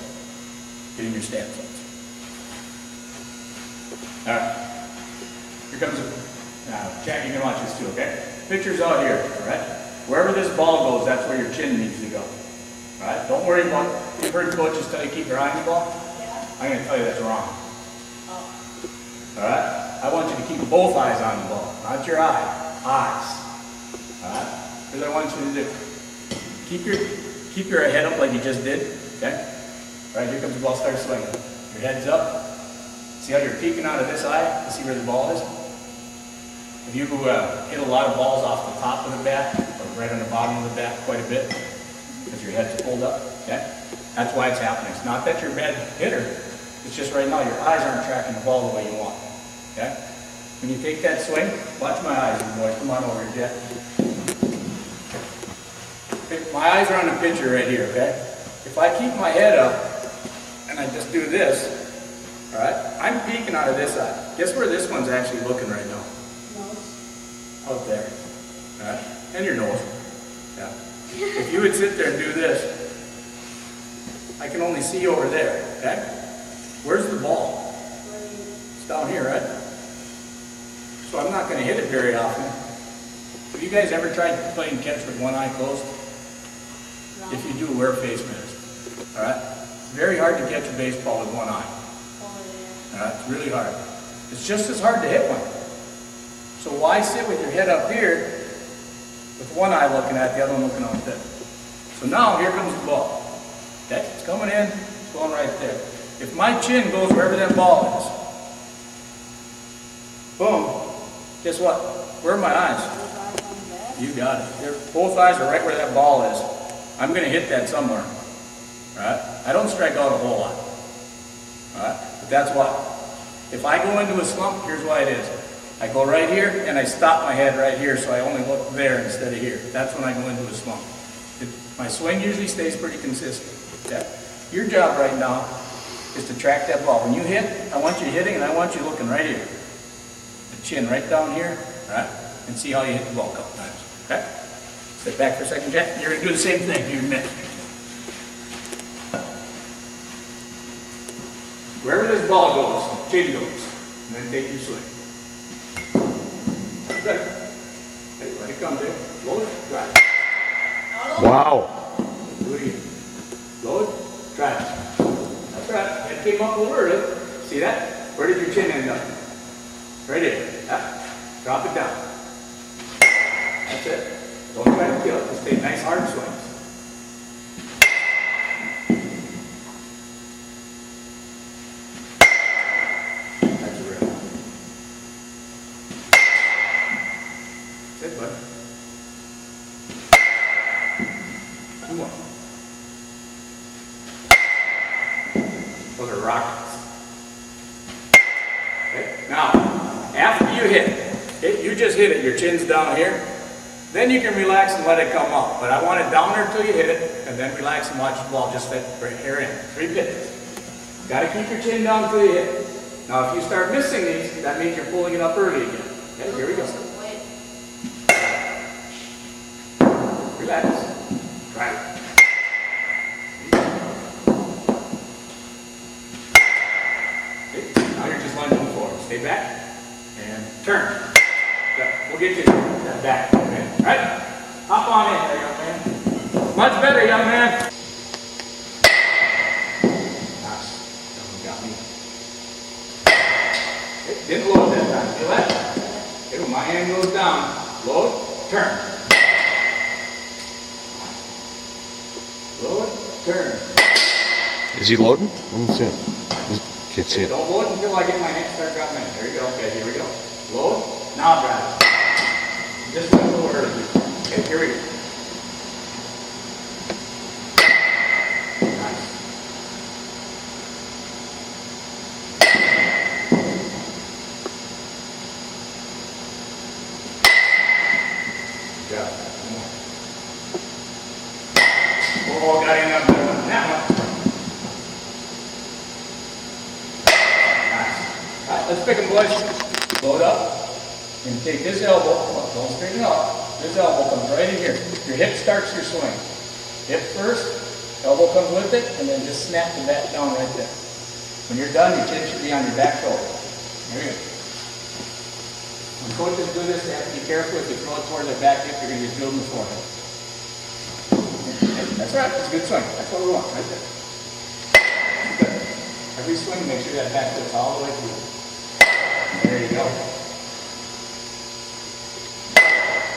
getting your stance ups. All right, here comes a, now, Jack, you can watch this too, okay? Picture's out here, all right? Wherever this ball goes, that's where your chin needs to go. All right? Don't worry about, you've heard coaches tell you keep your eye on the ball? Yeah. I'm going to tell you that's wrong. Oh. All right? I want you to keep both eyes on the ball, not your eye, eyes. All right? Here's what I want you to do. Keep your head up like you just did, okay? All right, here comes the ball, start swinging. Your head's up. See how you're peeking out of this eye to see where the ball is? If you hit a lot of balls off the top of the bat, or right on the bottom of the bat quite a bit, because your head's pulled up, okay? That's why it's happening. It's not that you're a bad hitter, it's just right now your eyes aren't tracking the ball the way you want, okay? When you take that swing, watch my eyes, you boys. Come on over here, Jack. Okay, my eyes are on the pitcher right here, okay? If I keep my head up, and I just do this, all right, I'm peeking out of this eye. Guess where this one's actually looking right now? Out there, all right? And your nose, yeah. If you would sit there and do this, I can only see over there, okay? Where's the ball? It's down here, right? So I'm not going to hit it very often. Have you guys ever tried playing catch with one eye closed? No. If you do, wear face masks, all right? It's very hard to catch a baseball with one eye, Oh, all right? It's really hard. It's just as hard to hit one. So why sit with your head up here with one eye looking at the other one looking out there? So now here comes the ball. Okay, it's coming in, it's going right there. If my chin goes wherever that ball is, boom, guess what? Where are my eyes? You got it. Both eyes are right where that ball is. I'm going to hit that somewhere. All right? I don't strike out a whole lot. All right? But that's why. If I go into a slump, here's why it is. I go right here and I stop my head right here, so I only look there instead of here. That's when I go into a slump. My swing usually stays pretty consistent. Okay? Your job right now is to track that ball. When you hit, I want you hitting and I want you looking right here. The chin right down here, all right? And see how you hit the ball a couple times. Okay? Sit back for a second, Jack. You're going to do the same thing to your mitt. Wherever this ball goes, chin goes. And then take your swing. Good. you come, Dave. Load, drive. Wow. Do it again. Load, drive. That's right. That came up a little early. See that? Where did your chin end up? Right here. Yeah. Drop it down. That's it. Don't try to kill it. Just take nice hard swings. That's a rip. That's it, bud. Two more. Those are rockets. Okay. Now, after you hit it, you just hit it, your chin's down here, then you can relax and let it come up. But I want it down there until you hit it, and then relax and watch the ball just fit right here in. 3 pitches. Got to keep your chin down until you hit it. Now, if you start missing these, that means you're pulling it up early again. Okay, here we go. Relax. Try it. Okay, now you're just lunging forward. Stay back and turn. Good. We'll get you that back. Okay. All right? Hop on in there, young man. Much better, young man. Nice. Someone got me. Okay, didn't load that time. Feel that? Okay, when my hand goes down, load, turn. Load, turn. Is he loading? Let me see it. Can't see it. Don't load until I get my hand start dropping in. There you go. Okay, here we go. Load. Now drive. Just went a little early. Okay, here we go. Nice. Good job. One more. Oh, got in up there on that one. Nice. All right, let's pick them, boys. Load up. And take this elbow, don't straighten it up, this elbow comes right in here. Your hip starts your swing. Hip first, elbow comes with it, and then just snap the bat down right there. When you're done, your chin should be on your back shoulder. There you go. When coaches do this, they have to be careful. If you throw it toward their back hip, you're going to get drilled in the forehead. That's right, it's a good swing. That's what we want, right there. Good. Every swing, make sure that back foot's all the way through. There you go.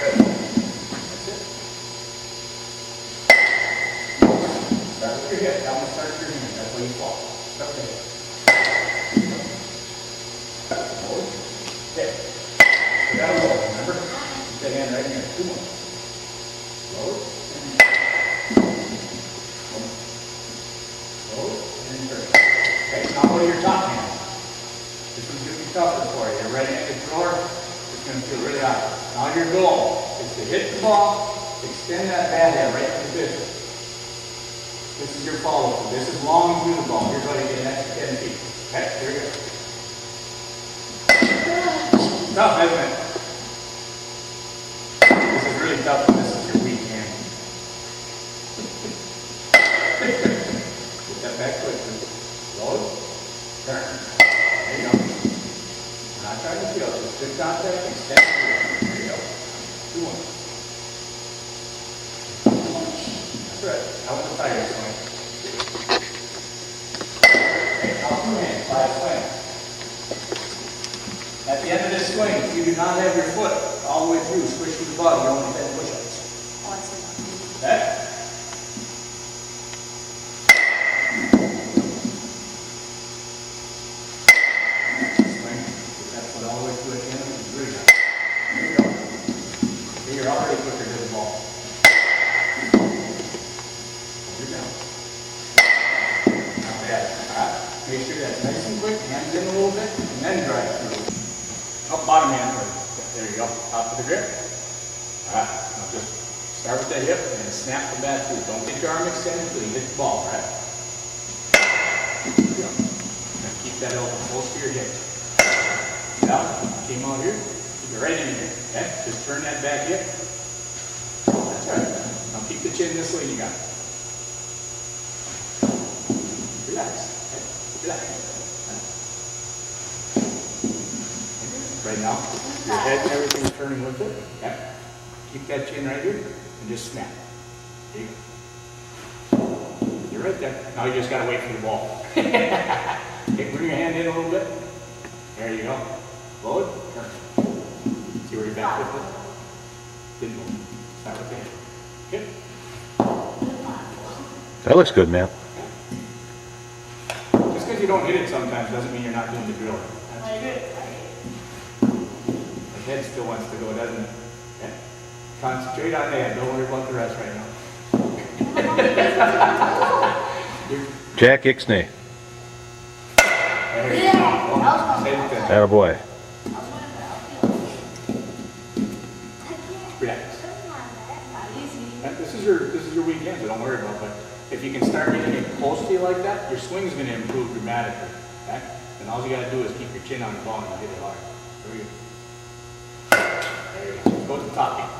Good. That's it. Start with your hip. That one starts your hand. That's where you fall. Start with your hip. Hold. Okay. We gotta roll, remember? Keep that hand right here. 2 more. Load. Load. And turn. Okay, now go to your top hand. This one's going to be tougher for you. Your right-handed thrower is going to feel really hot. Now your goal is to hit the ball, extend that bat head right to the pitcher. This is your follow-through. This is long through the ball. You're going to get an extra 10 feet. Okay, here we go. Tough, isn't it? This is really tough when this is your weak hand. Get that back foot. Load. Turn. There you go. We're not trying to feel it. Just good contact. Extend. There you go. 2 more. That's right. That was a tiger swing. Okay, now 2 hands. 5 swing. At the end of this swing, if you do not have your foot all the way through, squish to the bottom, you only 10 push-ups. Okay? Swing. Get that foot all the way through at the end. It's really nice. There you go. Okay, you're already quicker to the ball. Hold it down. Not bad. Alright. Make sure that's nice and quick. Hands in a little bit, and then drive through. Up bottom hand first. There you go. Top of the grip. Alright. Now just start with that hip and snap the bat through. Don't get your arm extended until you hit the ball, right? There you go. Now keep that elbow close to your hip. Down. Came out here. Keep it right in here. Okay? Just turn that back hip. That's right. Now keep the chin this way you got. Relax. Okay? Relax. Right now, your head and everything's turning with it. Okay? Keep that chin right here and just snap. There you go. You're right there. Now you just gotta wait for the ball. Okay, bring your hand in a little bit. There you go. Load, turn. See where your back foot is? Didn't move. Start with the hand. Okay. That looks good, man. Just because you don't hit it sometimes doesn't mean you're not doing the drill. The head still wants to go, doesn't it? Okay. Concentrate on the head. Don't worry about the rest right now. Jack Ixnay. There you go. Same thing. Attaboy. Relax. This is your weekend, so don't worry about it. But if you can start getting it close to you like that, your swing's going to improve dramatically. Okay? And all you got to do is keep your chin on the ball and hit it hard. There you go. There you go. Go to the top end.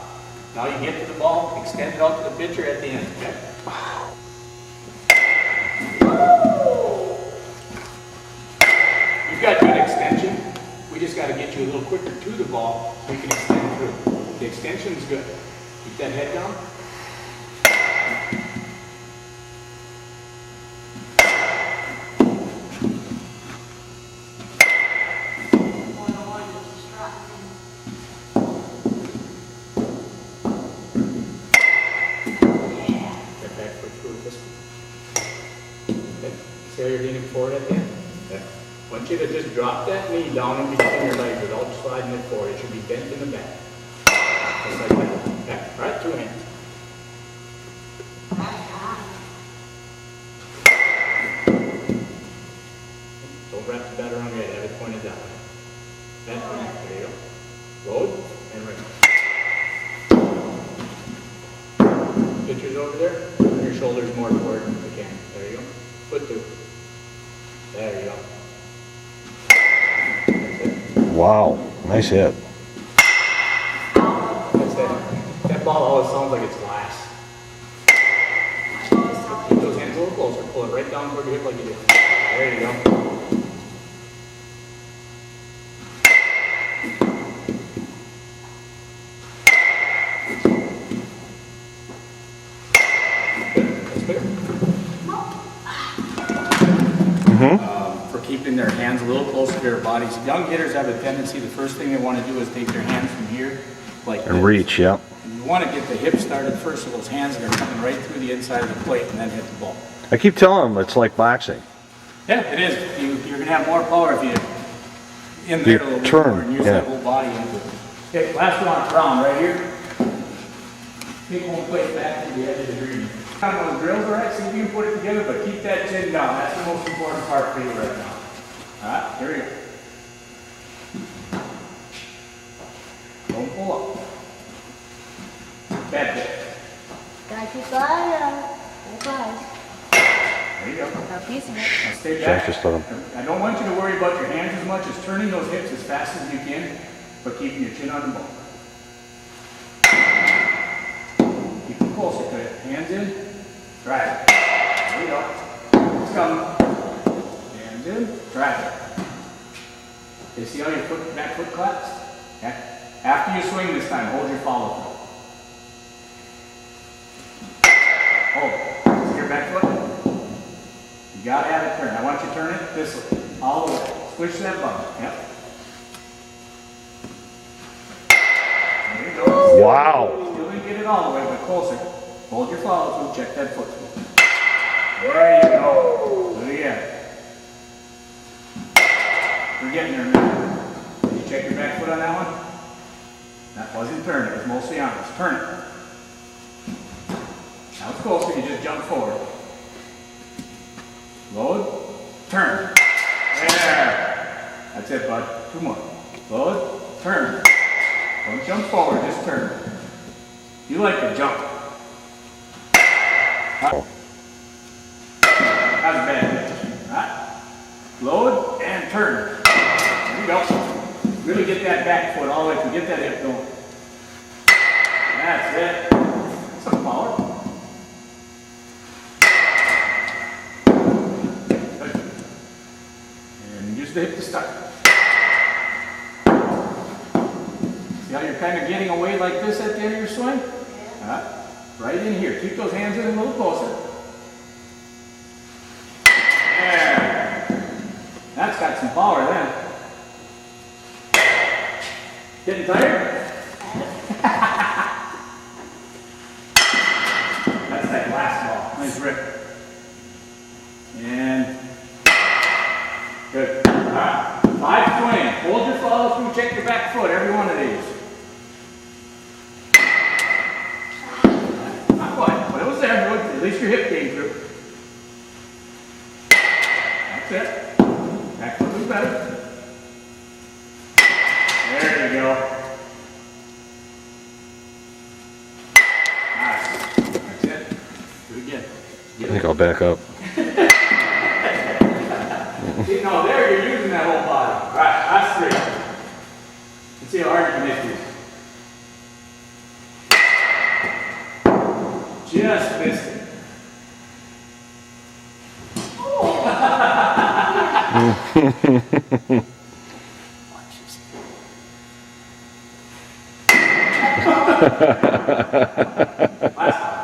Now you get to the ball, extend it out to the pitcher at the end. Okay? You've got good extension. We just got to get you a little quicker to the ball so you can extend through. The extension's good. Keep that head down. Get back foot through this one. Okay. See how you're leaning forward at the end? Okay. I want you to just drop that knee down in between your legs without sliding it forward. It should be bent in the back. Just like that. Okay. All right, 2 hands. Don't wrap the bat around your head. Have it pointed that way. Bent point. There you go. Load and right. Pitcher's over there. Bring your shoulders more forward if you can. There you go. Foot 2. There you go. That's it. Wow. Nice hit. That's it. That ball always sounds like it's glass. Keep those hands a little closer. Pull it right down toward your hip like you did. There you go. Good. That's good. For keeping their hands a little closer to their bodies. Young hitters have a tendency, the first thing they want to do is take their hands from here, like And this. reach, yeah. You want to get the hips started first, so those hands are coming right through the inside of the plate and then hit the ball. I keep telling them it's like boxing. Yeah, it is. You're going to have more power if you in there a little bit turn, more and use yeah. that whole body into it. Okay, last round right here. Take one plate back to the edge of the green. Kind of those drills, all right? See if you can put it together, but keep that chin down. That's the most important part for you right now. All right, here we go. Don't pull up. Bad bit. There you go. Now stay Jack back. just let him. I don't want you to worry about your hands as much as turning those hips as fast as you can, but keeping your chin on the ball. Keep them closer to it. Hands in. Drive it. There you go. It's coming. Hands in. Drive it. Okay, see how your back foot claps? Okay. After you swing this time, hold your follow through. Hold. See your back foot? You gotta have it turn. I want you to turn it this way, all the way. Squish that button. Yep. There you go. Wow. Still didn't get it all the way, but closer. Hold your follow through. Check that foot through. There you go. Do it again. We're getting there now. Did you check your back foot on that one? That wasn't turn. It was mostly honest. Turn it. Now it's closer. You just jump forward. Load, turn. There. That's it, bud. 2 more. Load, turn. Don't jump forward, just turn. You like to jump. Oh. That's bad. Right. Load and turn. There you go. Really get that back foot all the way through. Get that hip going. That's it. Some power. Use the hip to start. See See how you're kind of getting away like this at the end of your swing? Right in here. Keep those hands in a little closer. There. That's got some power then. Getting tired? That's that last ball. Nice rip. And good. All right. 5 swing. Hold your follow through. Check your back foot. Every one of these. Not quite, but it was there. Good. At least your hip came through. That's it. Back foot was better. There you go. Nice. That's it. Do it again. I think I'll back up. See, no, there you're using that whole body. All right, that's 3. Let's see how hard you can hit these. Just missed it. Last time.